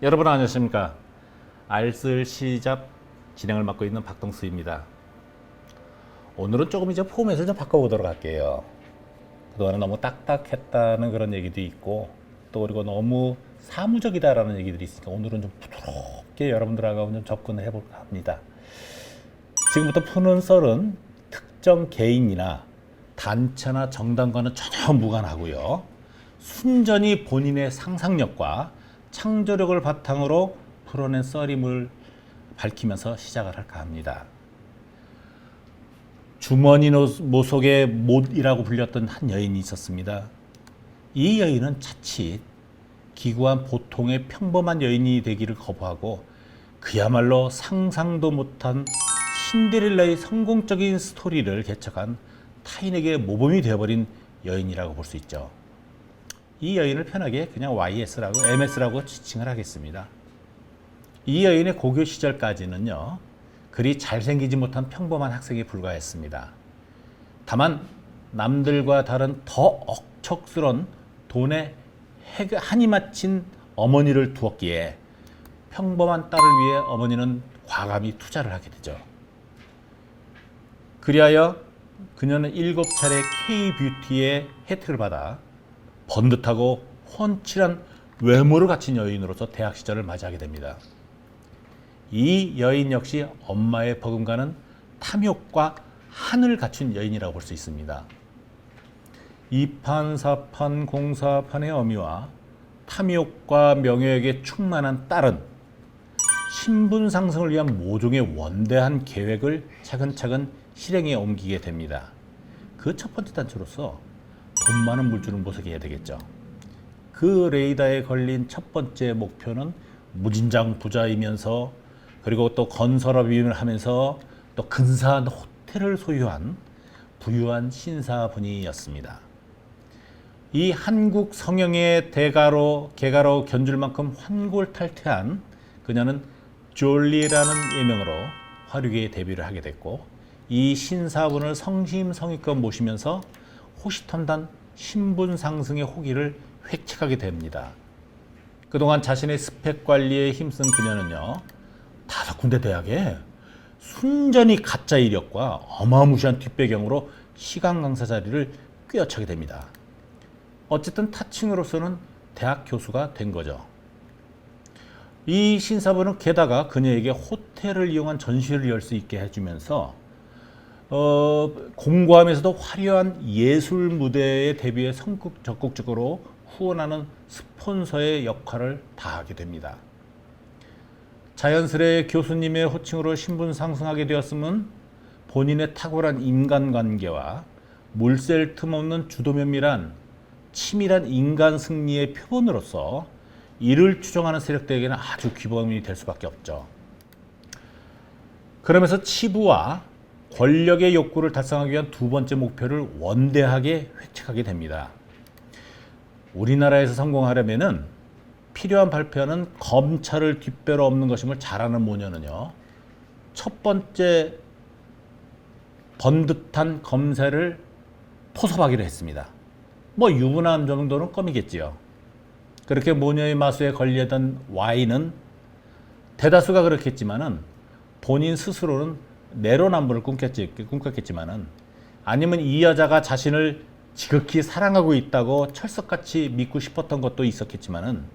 여러분 안녕하십니까? 알쓸 시잡 진행을 맡고 있는 박동수입니다. 오늘은 조금 이제 포맷을 좀 바꿔보도록 할게요. 그동안은 너무 딱딱했다는 그런 얘기도 있고 또 그리고 너무 사무적이다라는 얘기들이 있으니까 오늘은 좀 부드럽게 여러분들하고 좀 접근을 해볼까 합니다. 지금부터 푸는 썰은 특정 개인이나 단체나 정당과는 전혀 무관하고요. 순전히 본인의 상상력과 창조력을 바탕으로 풀어낸 썰임을 밝히면서 시작을 할까 합니다. 주머니 모속의 못이라고 불렸던 한 여인이 있었습니다. 이 여인은 자칫 기구한 보통의 평범한 여인이 되기를 거부하고 그야말로 상상도 못한 신데렐라의 성공적인 스토리를 개척한 타인에게 모범이 되어버린 여인이라고 볼 수 있죠. 이 여인을 편하게 그냥 YS라고 MS라고 지칭을 하겠습니다. 이 여인의 고교 시절까지는요, 그리 잘생기지 못한 평범한 학생에 불과했습니다. 다만 남들과 다른 더 억척스런 돈에 한이 맺힌 어머니를 두었기에 평범한 딸을 위해 어머니는 과감히 투자를 하게 되죠. 그리하여 그녀는 7차례 K-뷰티의 혜택을 받아 번듯하고 훤칠한 외모를 갖춘 여인으로서 대학 시절을 맞이하게 됩니다. 이 여인 역시 엄마의 버금가는 탐욕과 한을 갖춘 여인이라고 볼 수 있습니다. 이판사판 공사판의 어미와 탐욕과 명예욕에 충만한 딸은 신분 상승을 위한 모종의 원대한 계획을 차근차근 실행에 옮기게 됩니다. 그 첫 번째 단추로서 돈 많은 물줄을 모색해야 되겠죠. 그 레이더에 걸린 첫 번째 목표는 무진장 부자이면서 그리고 또 건설업임을 하면서 또 근사한 호텔을 소유한 부유한 신사분이었습니다. 이 한국 성형의 개가로 견줄 만큼 환골탈태한 그녀는 졸리라는 예명으로 화류계에 데뷔를 하게 됐고 이 신사분을 성심성의껏 모시면서 호시탐단 신분 상승의 호기를 획책하게 됩니다. 그동안 자신의 스펙 관리에 힘쓴 그녀는요, 5군데 대학에 순전히 가짜 이력과 어마무시한 뒷배경으로 시간 강사 자리를 꿰어차게 됩니다. 어쨌든 타칭으로서는 대학 교수가 된 거죠. 이 신사분은 게다가 그녀에게 호텔을 이용한 전시를 열 수 있게 해주면서 공고하면서도 화려한 예술 무대에 데뷔해 적극적으로 후원하는 스폰서의 역할을 다하게 됩니다. 자연스레 교수님의 호칭으로 신분 상승하게 되었음은 본인의 탁월한 인간관계와 물샐 틈 없는 주도면밀한 치밀한 인간 승리의 표본으로서 이를 추종하는 세력들에게는 아주 귀범이 될 수밖에 없죠. 그러면서 치부와 권력의 욕구를 달성하기 위한 두 번째 목표를 원대하게 획책하게 됩니다. 우리나라에서 성공하려면은 필요한 발표는 검찰을 뒷배로 엎는 것임을 잘 아는 모녀는요, 첫 번째 번듯한 검사를 포섭하기로 했습니다. 뭐 유부남 정도는 껌이겠지요. 그렇게 모녀의 마수에 걸리던 Y는 대다수가 그렇겠지만은 본인 스스로는 내로남불을 꿈꿨겠지만은 아니면 이 여자가 자신을 지극히 사랑하고 있다고 철석같이 믿고 싶었던 것도 있었겠지만은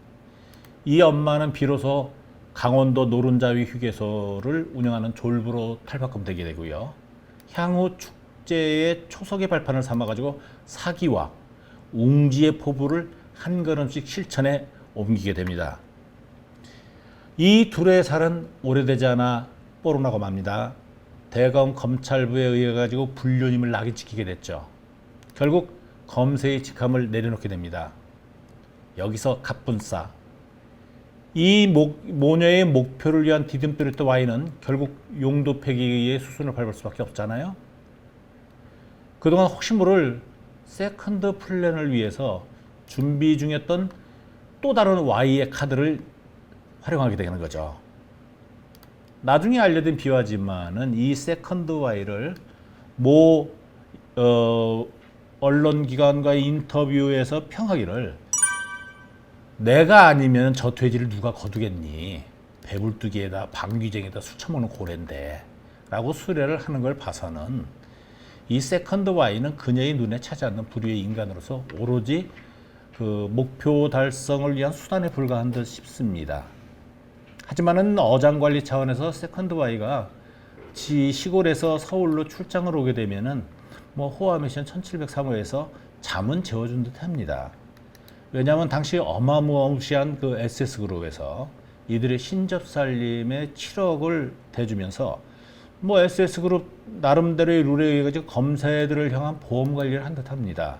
이 엄마는 비로소 강원도 노른자위 휴게소를 운영하는 졸부로 탈바꿈되게 되고요. 향후 축제의 초석의 발판을 삼아가지고 사기와 웅지의 포부를 한 걸음씩 실천에 옮기게 됩니다. 이 둘의 살은 오래되지 않아 뽀록나고 맙니다. 대검 검찰부에 의해 가지고 불륜임을 낙인찍히게 됐죠. 결국 검세의 직함을 내려놓게 됩니다. 여기서 갑분싸. 이 모녀의 목표를 위한 디딤돌이었던 Y는 결국 용도 폐기의 수순을 밟을 수밖에 없잖아요. 그동안 혹시 모를 세컨드 플랜을 위해서 준비 중이었던 또 다른 Y의 카드를 활용하게 되는 거죠. 나중에 알려진 비화지만은 이 세컨드 Y를 언론기관과의 인터뷰에서 평하기를 내가 아니면 저 돼지를 누가 거두겠니? 배불뚝이에다 방귀쟁이에다 술 처먹는 고래인데 라고 수레를 하는 걸 봐서는 이 세컨드 Y는 그녀의 눈에 차지 않는 불의의 인간으로서 오로지 그 목표 달성을 위한 수단에 불과한 듯 싶습니다. 하지만은 어장관리 차원에서 세컨드 Y가 시골에서 서울로 출장을 오게 되면은 뭐 호화미션 1703호에서 잠은 재워준 듯 합니다. 왜냐하면 당시 어마무시한 그 SS그룹에서 이들의 신접살림에 7억을 대주면서 뭐 SS그룹 나름대로의 룰에 의해 검사들을 향한 보험 관리를 한 듯 합니다.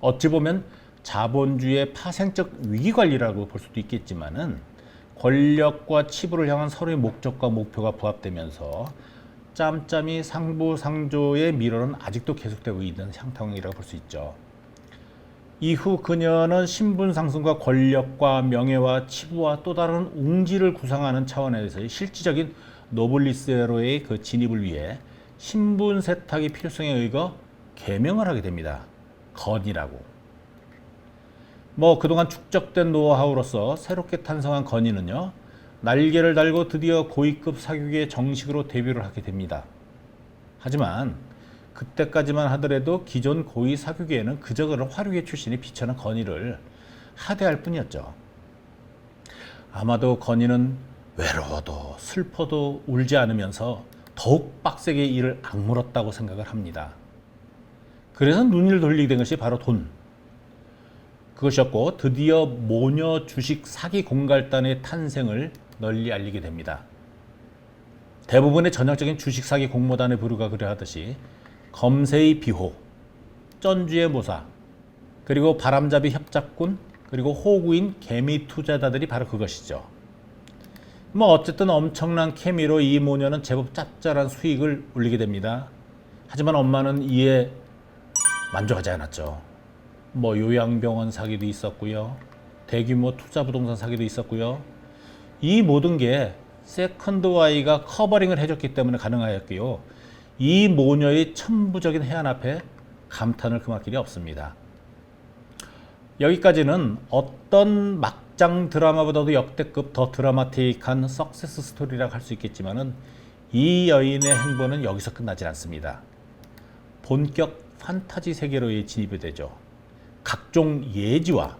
어찌 보면 자본주의의 파생적 위기 관리라고 볼 수도 있겠지만은 권력과 치부를 향한 서로의 목적과 목표가 부합되면서 짬짬이 상부상조의 미로는 아직도 계속되고 있는 향탕이라고 볼 수 있죠. 이후 그녀는 신분 상승과 권력과 명예와 치부와 또 다른 웅지를 구상하는 차원에서의 실질적인 노블리스로의 그 진입을 위해 신분 세탁의 필요성에 의거 개명을 하게 됩니다. 건이라고. 뭐 그동안 축적된 노하우로서 새롭게 탄생한 건이는요, 날개를 달고 드디어 고위급 사격에 정식으로 데뷔를 하게 됩니다. 하지만 그때까지만 하더라도 기존 고위 사격에는 그저 그런 화류계 출신의 비천한 건이를 하대할 뿐이었죠. 아마도 건이는 외로워도 슬퍼도 울지 않으면서 더욱 빡세게 이를 악물었다고 생각을 합니다. 그래서 눈을 돌리게 된 것이 바로 돈. 그것이었고 드디어 모녀 주식 사기 공갈단의 탄생을 널리 알리게 됩니다. 대부분의 전형적인 주식 사기 공모단의 부류가 그려하듯이 검세의 비호, 쩐주의 모사, 그리고 바람잡이 협작군, 그리고 호구인 개미 투자자들이 바로 그것이죠. 뭐 어쨌든 엄청난 케미로 이 모녀는 제법 짭짤한 수익을 올리게 됩니다. 하지만 엄마는 이에 만족하지 않았죠. 뭐 요양병원 사기도 있었고요. 대규모 투자 부동산 사기도 있었고요. 이 모든 게 세컨드 Y가 커버링을 해줬기 때문에 가능하였고요. 이 모녀의 천부적인 해안 앞에 감탄을 금할 길이 없습니다. 여기까지는 어떤 막장 드라마보다도 역대급 더 드라마틱한 석세스 스토리라고 할 수 있겠지만은 이 여인의 행보는 여기서 끝나지 않습니다. 본격 판타지 세계로의 진입이 되죠. 각종 예지와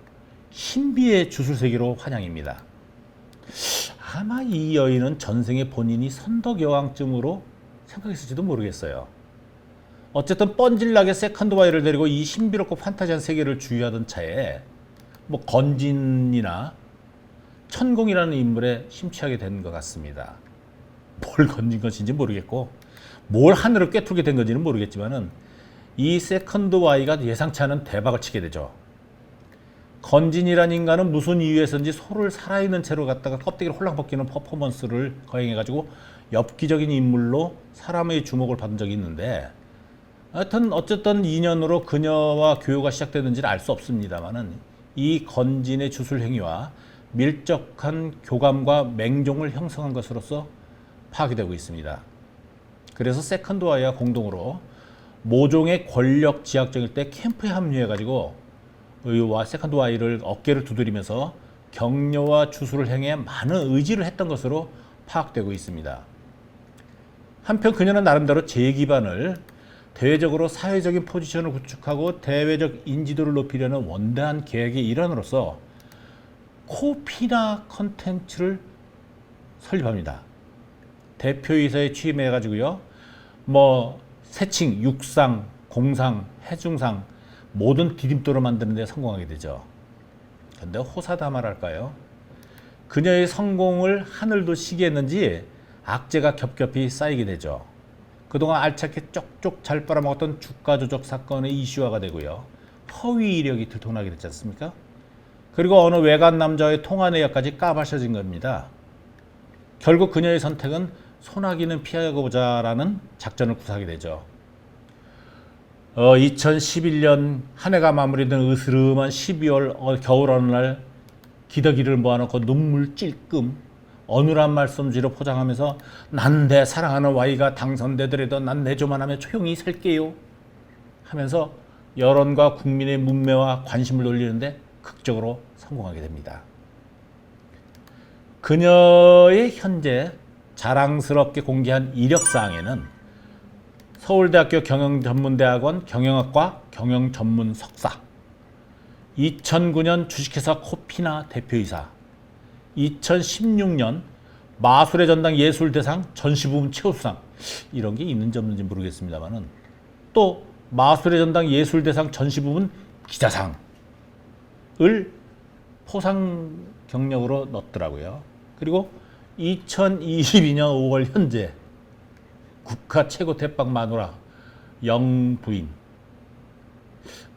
신비의 주술세계로 환영입니다. 아마 이 여인은 전생에 본인이 선덕여왕쯤으로 생각했을지도 모르겠어요. 어쨌든 뻔질나게 세컨드 Y를 데리고 이 신비롭고 판타지한 세계를 주유하던 차에 뭐 건진이나 천공이라는 인물에 심취하게 된 것 같습니다. 뭘 건진 것인지 모르겠고 뭘 하늘을 꿰뚫게 된 건지는 모르겠지만은 이 세컨드 Y가 예상치 않은 대박을 치게 되죠. 건진이라는 인간은 무슨 이유에서인지 소를 살아있는 채로 갖다가 껍데기를 홀랑 벗기는 퍼포먼스를 거행해가지고 엽기적인 인물로 사람의 주목을 받은 적이 있는데, 하여튼 어쨌든 인연으로 그녀와 교류가 시작되는지는 알 수 없습니다만은 이 건진의 주술 행위와 밀접한 교감과 맹종을 형성한 것으로서 파악이 되고 있습니다. 그래서 세컨드 Y와 공동으로 모종의 권력 지향적일 때 캠프에 합류해가지고 의와 세컨드 Y를 어깨를 두드리면서 격려와 주술을 행해 많은 의지를 했던 것으로 파악되고 있습니다. 한편 그녀는 나름대로 제 기반을 대외적으로 사회적인 포지션을 구축하고 대외적 인지도를 높이려는 원대한 계획의 일환으로서 코피나 컨텐츠를 설립합니다. 대표이사에 취임해가지고요, 뭐 세칭, 육상, 공상, 해중상 모든 디딤돌을 만드는 데 성공하게 되죠. 근데 호사다마랄까요? 그녀의 성공을 하늘도 시기했는지 악재가 겹겹이 쌓이게 되죠. 그동안 알차게 쪽쪽 잘 빨아먹었던 주가 조작 사건의 이슈화가 되고요. 허위 이력이 들통나게 됐지 않습니까? 그리고 어느 외간 남자의 통화 내역까지 까마셔진 겁니다. 결국 그녀의 선택은 소나기는 피하고자라는 작전을 구사하게 되죠. 2011년 한 해가 마무리된 으스름한 12월 겨울 어느 날 기더기를 모아놓고 눈물 찔끔 어눌한 말씀지로 포장하면서 난 내 사랑하는 Y가 당선되더라도 난 내조만 하면 조용히 살게요 하면서 여론과 국민의 문매와 관심을 돌리는데 극적으로 성공하게 됩니다. 그녀의 현재 자랑스럽게 공개한 이력사항에는 서울대학교 경영전문대학원 경영학과 경영전문 석사, 2009년 주식회사 코피나 대표이사, 2016년 마술의 전당 예술대상 전시부문 최우수상, 이런 게 있는지 없는지 모르겠습니다만은, 또 마술의 전당 예술대상 전시부문 기자상을 포상 경력으로 넣었더라고요. 그리고 2022년 5월 현재 국가 최고 대빵 마누라 영부인,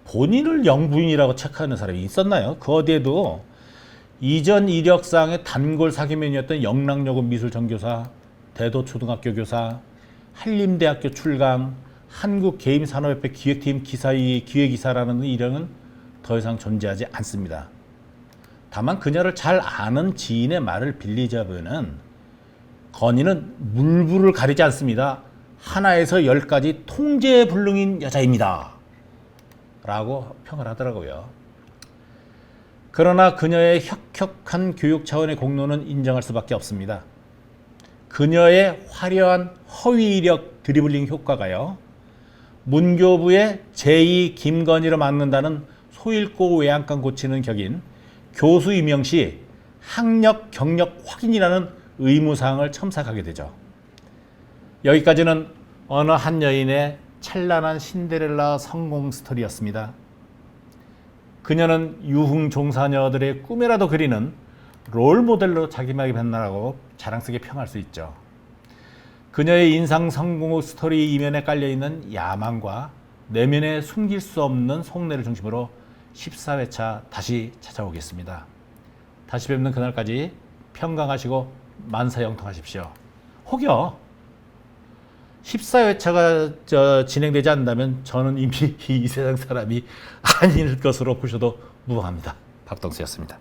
본인을 영부인이라고 체크하는 사람이 있었나요? 그 어디에도 이전 이력사항에 단골 사기맨이었던 영락여고 미술전교사, 대도초등학교 교사, 한림대학교 출강, 한국게임산업협회 기획팀 기획이사라는 이력은 더 이상 존재하지 않습니다. 다만 그녀를 잘 아는 지인의 말을 빌리자면은 건희는 물불을 가리지 않습니다. 하나에서 10까지 통제불능인 여자입니다. 라고 평을 하더라고요. 그러나 그녀의 혁혁한 교육 차원의 공로는 인정할 수밖에 없습니다. 그녀의 화려한 허위 이력 드리블링 효과가요, 문교부의 제2 김건희로 막는다는 소잃고 외양간 고치는 격인 교수 임명 시 학력 경력 확인이라는 의무사항을 첨삭하게 되죠. 여기까지는 어느 한 여인의 찬란한 신데렐라 성공 스토리였습니다. 그녀는 유흥 종사녀들의 꿈이라도 그리는 롤모델로 자기만이 변화라고 자랑스럽게 평할 수 있죠. 그녀의 인상 성공 스토리 이면에 깔려있는 야망과 내면에 숨길 수 없는 속내를 중심으로 14회차 다시 찾아오겠습니다. 다시 뵙는 그날까지 평강하시고 만사형통하십시오. 혹여 14회차가 진행되지 않는다면 저는 이미 이 세상 사람이 아닐 것으로 보셔도 무방합니다. 박동수였습니다.